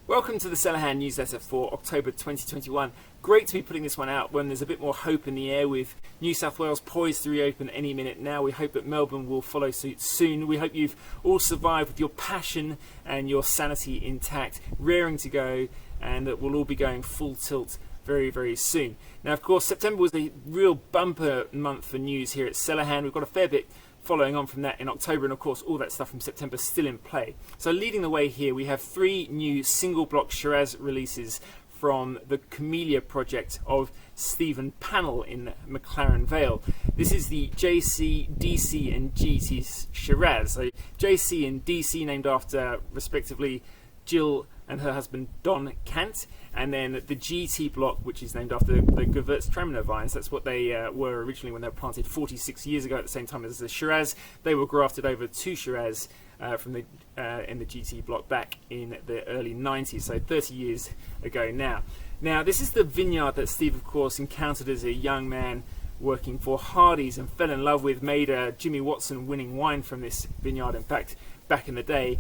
Welcome to the CellarHand newsletter for October 2021. Great to be putting this one out when there's a bit more hope in the air, with New South Wales poised to reopen any minute now. We hope that Melbourne will follow suit soon. We hope you've all survived with your passion and your sanity intact, raring to go, and that we'll all be going full tilt very, very soon. Now, of course, September was a real bumper month for news here at CellarHand. We've got a fair bit following on from that in October, and of course all that stuff from September still in play. So leading the way here, we have 3 new single block Shiraz releases from the Koomilya project of Stephen Pannell in McLaren Vale. This is the JC, DC and GT Shiraz. So JC and DC named after respectively Jill and her husband Don Cant, and then the GT block, which is named after the Gewürztraminer vines. That's what they were originally when they were planted 46 years ago, at the same time as the Shiraz. They were grafted over to Shiraz in the GT block back in the early 90s, so 30 years ago now. Now, this is the vineyard that Steve, of course, encountered as a young man working for Hardy's and fell in love with, made a Jimmy Watson winning wine from this vineyard, in fact, back in the day.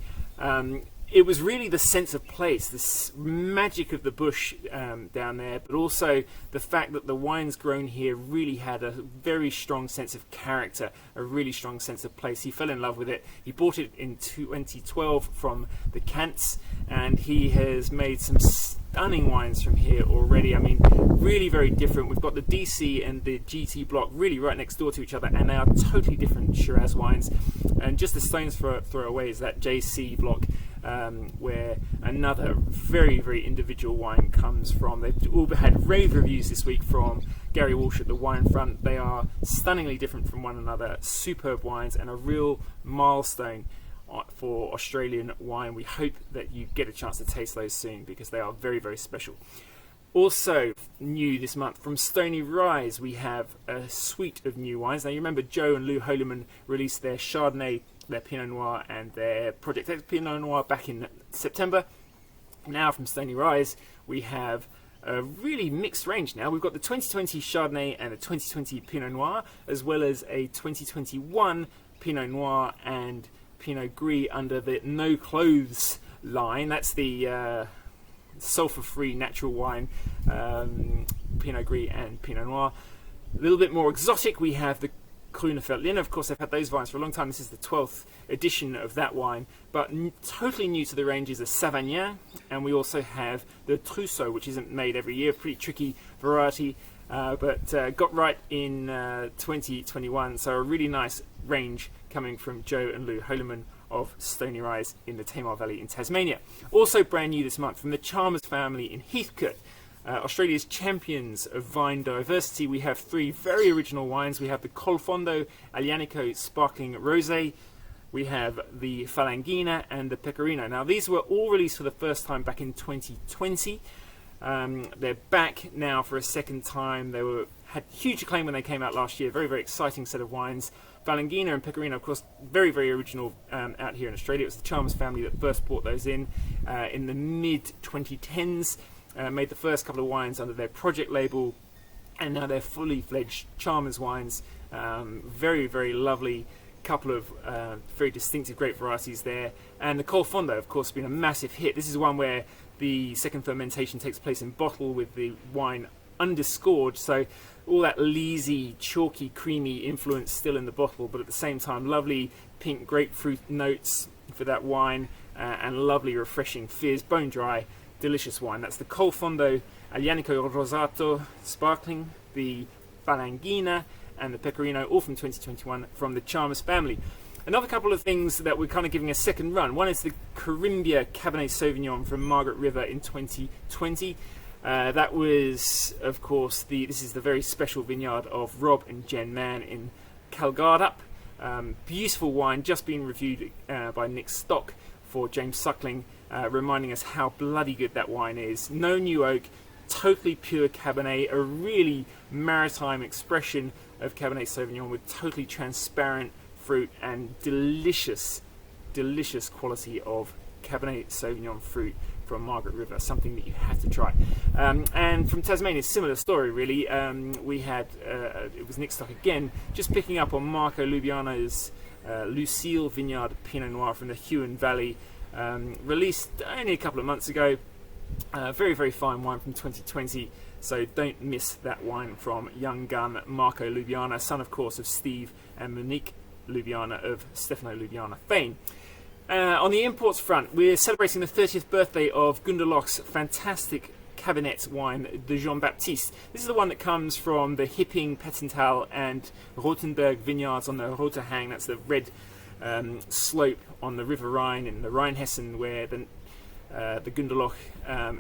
It was really the sense of place, this magic of the bush down there, but also the fact that the wines grown here really had a very strong sense of character, a really strong sense of place. He fell in love with it. He bought it in 2012 from the Cants, and he has made some stunning wines from here already. I mean, really very different. We've got the DC and the GT block really right next door to each other, and they are totally different Shiraz wines. And just the stone's throw away is that JC block, where another very, very individual wine comes from. They've all had rave reviews this week from Gary Walsh at the Wine Front. They are stunningly different from one another, superb wines, and a real milestone for Australian wine. We hope that you get a chance to taste those soon, because they are very, very special. Also new this month from Stoney Rise, we have a suite of new wines. Now, you remember Joe and Lou Holeman released their Chardonnay, their Pinot Noir and their Project X Pinot Noir back in September. Now from Stoney Rise, we have a really mixed range now. We've got the 2020 Chardonnay and the 2020 Pinot Noir, as well as a 2021 Pinot Noir and Pinot Gris under the No Clothes line. That's the sulphur-free natural wine, Pinot Gris and Pinot Noir. A little bit more exotic, we have the Grüner Veltliner. Of course, they've had those vines for a long time. This is the 12th edition of that wine, but totally new to the range is the Savagnin, and we also have the Trousseau, which isn't made every year, pretty tricky variety, but got right in 2021, so a really nice range coming from Joe and Lou Holeman of Stoney Rise in the Tamar Valley in Tasmania. Also brand new this month from the Chalmers family in Heathcote, Australia's champions of vine diversity. We have 3 very original wines. We have the Col Fondo Aglianico Sparkling Rosé, we have the Falanghina and the Pecorino. Now, these were all released for the first time back in 2020. They're back now for a second time. They had huge acclaim when they came out last year. Very, very exciting set of wines. Falanghina and Pecorino, of course, very, very original out here in Australia. It was the Chalmers family that first brought those in the mid-2010s. Made the first couple of wines under their project label, and now they're fully fledged Chalmers wines. Very, very lovely couple of very distinctive grape varieties there. And the Col Fondo, of course, has been a massive hit. This is one where the second fermentation takes place in bottle with the wine underscored, so all that leesy, chalky, creamy influence still in the bottle, but at the same time lovely pink grapefruit notes for that wine, and lovely refreshing fizz, bone dry, delicious wine. That's the Col Fondo Aglianico Rosato Sparkling, the Falanghina and the Pecorino, all from 2021 from the Chalmers family. Another couple of things that we're kind of giving a second run. One is the Corymbia Cabernet Sauvignon from Margaret River in 2020. That was, of course, this is the very special vineyard of Rob and Jen Mann in Calgardup. Beautiful wine, just been reviewed by Nick Stock for James Suckling, reminding us how bloody good that wine is. No new oak, totally pure Cabernet, a really maritime expression of Cabernet Sauvignon with totally transparent fruit and delicious, delicious quality of Cabernet Sauvignon fruit from Margaret River, something that you have to try. And from Tasmania, similar story really. We had, it was Nick Stock again, just picking up on Marco Lubiana's Lucille Vineyard Pinot Noir from the Huon Valley, released only a couple of months ago. Very, very fine wine from 2020, so don't miss that wine from young gun Marco Lubiana, son, of course, of Steve and Monique Lubiana of Stefano Lubiana fame. On the imports front, we're celebrating the 30th birthday of Gunderloch's fantastic Cabernet wine, the Jean-Baptiste. This is the one that comes from the Hipping, Pettental and Rothenberg vineyards on the Rote Hang. That's the red slope on the River Rhine in the Rheinhessen, where the Gunderloch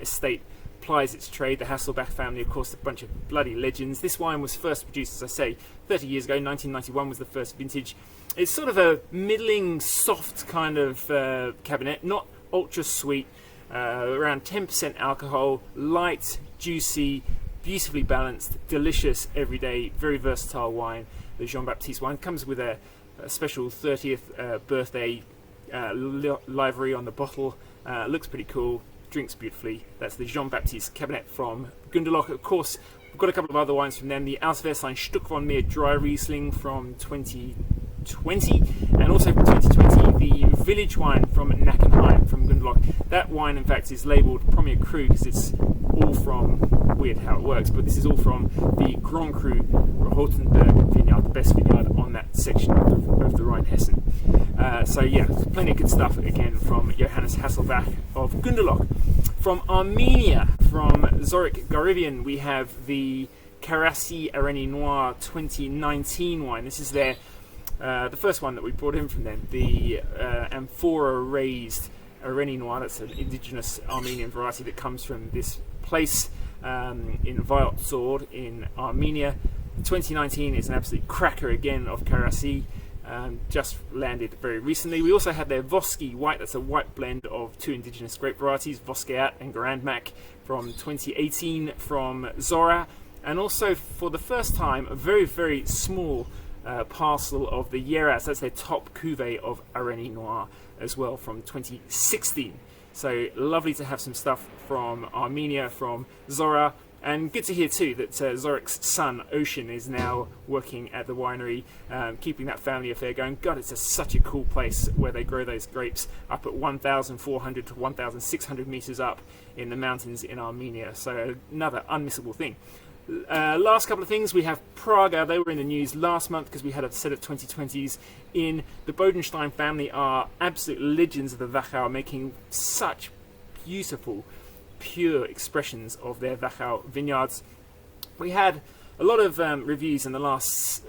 estate plies its trade. The Hasselbach family, of course, a bunch of bloody legends. This wine was first produced, as I say, 30 years ago. 1991 was the first vintage. It's sort of a middling, soft kind of Cabernet, not ultra sweet, around 10% alcohol, light, juicy, beautifully balanced, delicious, everyday, very versatile wine. The Jean-Baptiste wine comes with a special 30th birthday livery on the bottle. Looks pretty cool, drinks beautifully. That's the Jean-Baptiste Cabernet from Gunderloch. Of course, we've got a couple of other wines from them. The Auswäslein Stuck von Meer Dry Riesling from 2020, and also from 2020 the village wine from Nackenheim from Gunderloch. That wine, in fact, is labelled Premier Cru because it's all from, weird how it works, but this is all from the Grand Cru Rothenberg vineyard, the best vineyard on that section of the Rheinhessen. So yeah, plenty of good stuff again from Johannes Hasselbach of Gunderloch. From Armenia, from Zorik Garivian, we have the Karasi Areni Noir 2019 wine. This is their the first one that we brought in from them, the amphora raised Areni Noir. That's an indigenous Armenian variety that comes from this place in Vyotzord in Armenia. 2019 is an absolute cracker again of Karasi. Just landed very recently. We also have their Vosky White. That's a white blend of two indigenous grape varieties, Voskeat and Grandmac, from 2018 from Zora. And also, for the first time, a very, very small parcel of the Shiraz. That's their top cuvee of Areni Noir as well, from 2016. So lovely to have some stuff from Armenia, from Zora. And good to hear too that Zorik's son Ocean is now working at the winery, keeping that family affair going. God, it's such a cool place where they grow those grapes up at 1,400 to 1,600 meters up in the mountains in Armenia. So another unmissable thing. Last couple of things, we have Praga. They were in the news last month because we had a set of 2020s in. The Bodenstein family are absolute legends of the Wachau, making such beautiful, pure expressions of their Wachau vineyards. We had a lot of reviews in the last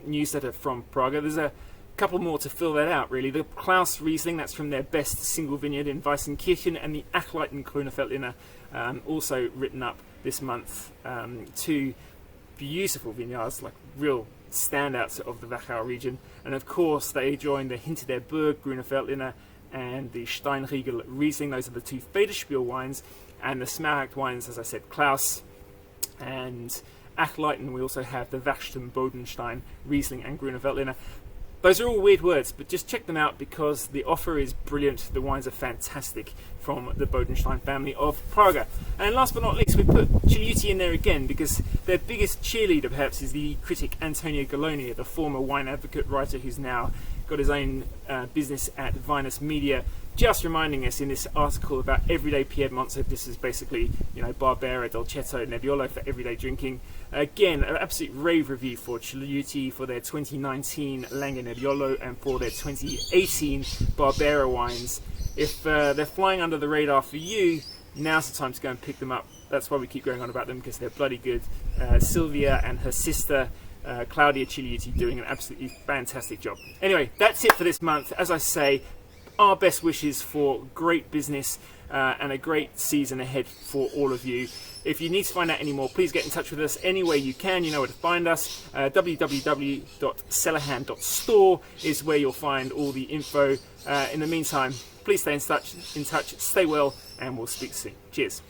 newsletter from Praga. There's a couple more to fill that out, really. The Klaus Riesling, that's from their best single vineyard in Weissenkirchen, and the Aglianico Grüner Veltliner, also written up this month. Two beautiful vineyards, like real standouts of the Wachau region. And of course, they join the Hinter der Burg Grüner Veltliner and the Steinriegel Riesling. Those are the two Federspiel wines. And the Smaragd wines, as I said, Klaus and Achleiten. We also have the Wachstum Bodenstein Riesling and Grüner Veltliner. Those are all weird words, but just check them out because the offer is brilliant. The wines are fantastic from the Bodenstein family of Praga. And last but not least, we put Chiliuti in there again because their biggest cheerleader perhaps is the critic Antonio Galloni, the former wine advocate writer who's now got his own business at Vinus Media, just reminding us in this article about everyday Piedmont. So this is basically, Barbera, Dolcetto, Nebbiolo for everyday drinking. Again, an absolute rave review for Chiliuti for their 2019 Lange Nebbiolo and for their 2018 Barbera wines. If they're flying under the radar for you, now's the time to go and pick them up. That's why we keep going on about them, because they're bloody good. Sylvia and her sister Claudia Chiliuti doing an absolutely fantastic job. Anyway, that's it for this month. As I say, our best wishes for great business and a great season ahead for all of you. If you need to find out any more, please get in touch with us any way you can. You know where to find us. www.cellarhand.store is where you'll find all the info. In the meantime, please stay in touch, stay well, and we'll speak soon. Cheers.